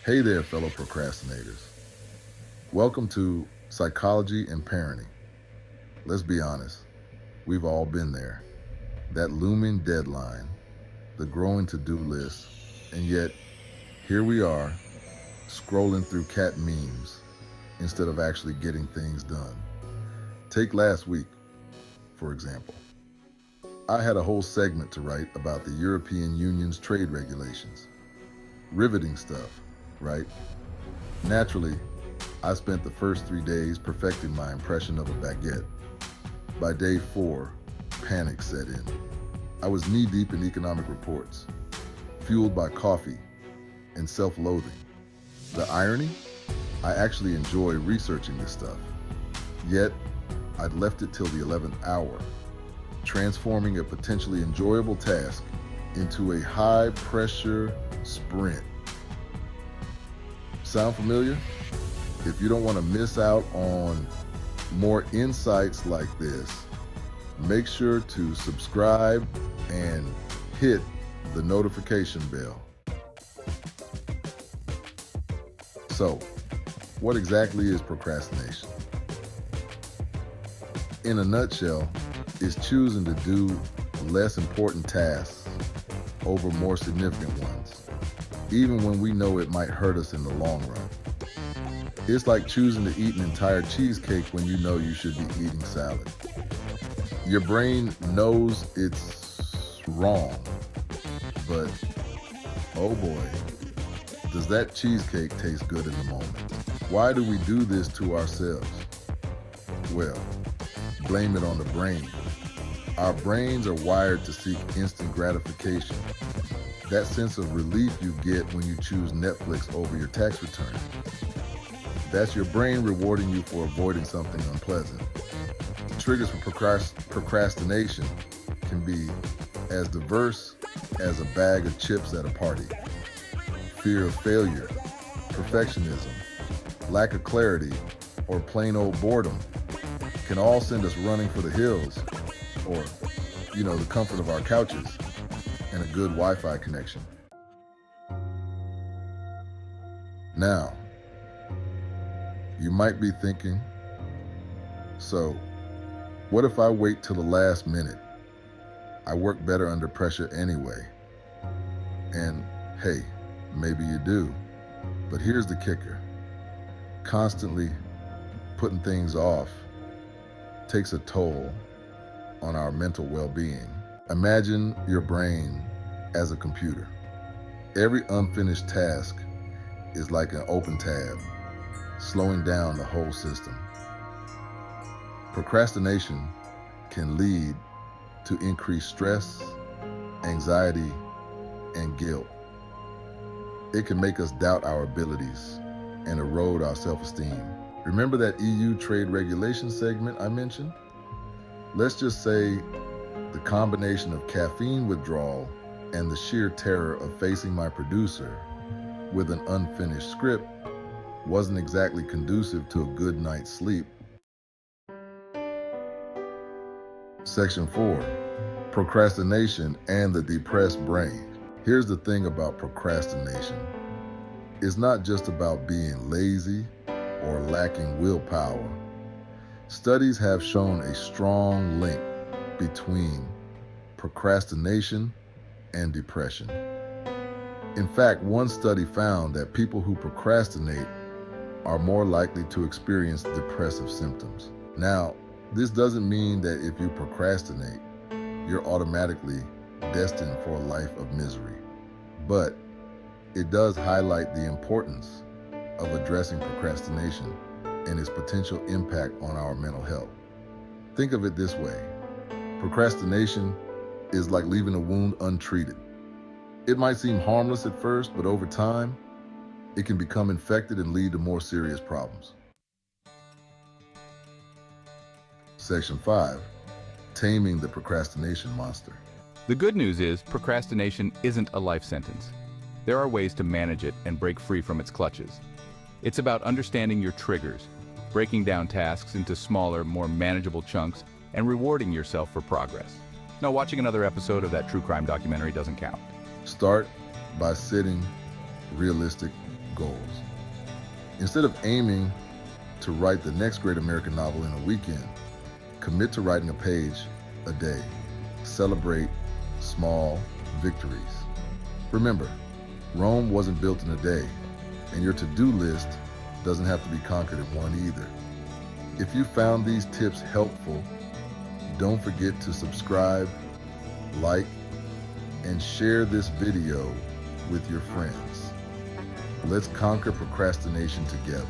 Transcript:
Hey there, fellow procrastinators. Welcome to Psychology and Parenting. Let's be honest, we've all been there. That looming deadline, the growing to do list, and yet here we are, scrolling through cat memes instead of actually getting things done. Take last week, for example. I had a whole segment to write about the European Union's trade regulations. Riveting stuff, right? Naturally, I spent the first 3 days perfecting my impression of a baguette. By day 4, panic set in. I was knee deep in economic reports, fueled by coffee and self loathing. The irony? I actually enjoy researching this stuff. Yet, I'd left it till the 11th hour, transforming a potentially enjoyable task into a high pressure sprint. Sound familiar? If you don't want to miss out on more insights like this, make sure to subscribe and hit the notification bell. So, what exactly is procrastination? In a nutshell, it's choosing to do less important tasks over more significant ones, even when we know it might hurt us in the long run. It's like choosing to eat an entire cheesecake when you know you should be eating salad. Your brain knows it's wrong, but oh boy, does that cheesecake taste good in the moment. Why do we do this to ourselves? Well, blame it on the brain. Our brains are wired to seek instant gratification. That sense of relief you get when you choose Netflix over your tax return. That's your brain rewarding you for avoiding something unpleasant. Triggers for procrastination can be as diverse as a bag of chips at a party. Fear of failure, perfectionism, lack of clarity, or plain old boredom can all send us running for the hills or, the comfort of our couches and a good Wi-Fi connection. Now, you might be thinking, so what if I wait till the last minute? I work better under pressure anyway. And hey, maybe you do, but here's the kicker. Constantly putting things off takes a toll on our mental well-being. Imagine your brain as a computer. Every unfinished task is like an open tab, slowing down the whole system. Procrastination can lead to increased stress, anxiety, and guilt. It can make us doubt our abilities and erode our self-esteem. Remember that EU trade regulation segment I mentioned? Let's just say the combination of caffeine withdrawal and the sheer terror of facing my producer with an unfinished script wasn't exactly conducive to a good night's sleep. Section 4, procrastination and the depressed brain. Here's the thing about procrastination. It's not just about being lazy or lacking willpower. Studies have shown a strong link between procrastination and depression. In fact, one study found that people who procrastinate are more likely to experience depressive symptoms. Now, this doesn't mean that if you procrastinate, you're automatically destined for a life of misery. But it does highlight the importance of addressing procrastination and its potential impact on our mental health. Think of it this way. Procrastination is like leaving a wound untreated. It might seem harmless at first, but over time, it can become infected and lead to more serious problems. Section 5, Taming the Procrastination Monster. The good news is procrastination isn't a life sentence. There are ways to manage it and break free from its clutches. It's about understanding your triggers, breaking down tasks into smaller, more manageable chunks, and rewarding yourself for progress. No, watching another episode of that true crime documentary doesn't count. Start by setting realistic goals. Instead of aiming to write the next great American novel in a weekend, commit to writing a page a day. Celebrate small victories. Remember, Rome wasn't built in a day, and your to-do list doesn't have to be conquered in one either. If you found these tips helpful, don't forget to subscribe, like, and share this video with your friends. Let's conquer procrastination together.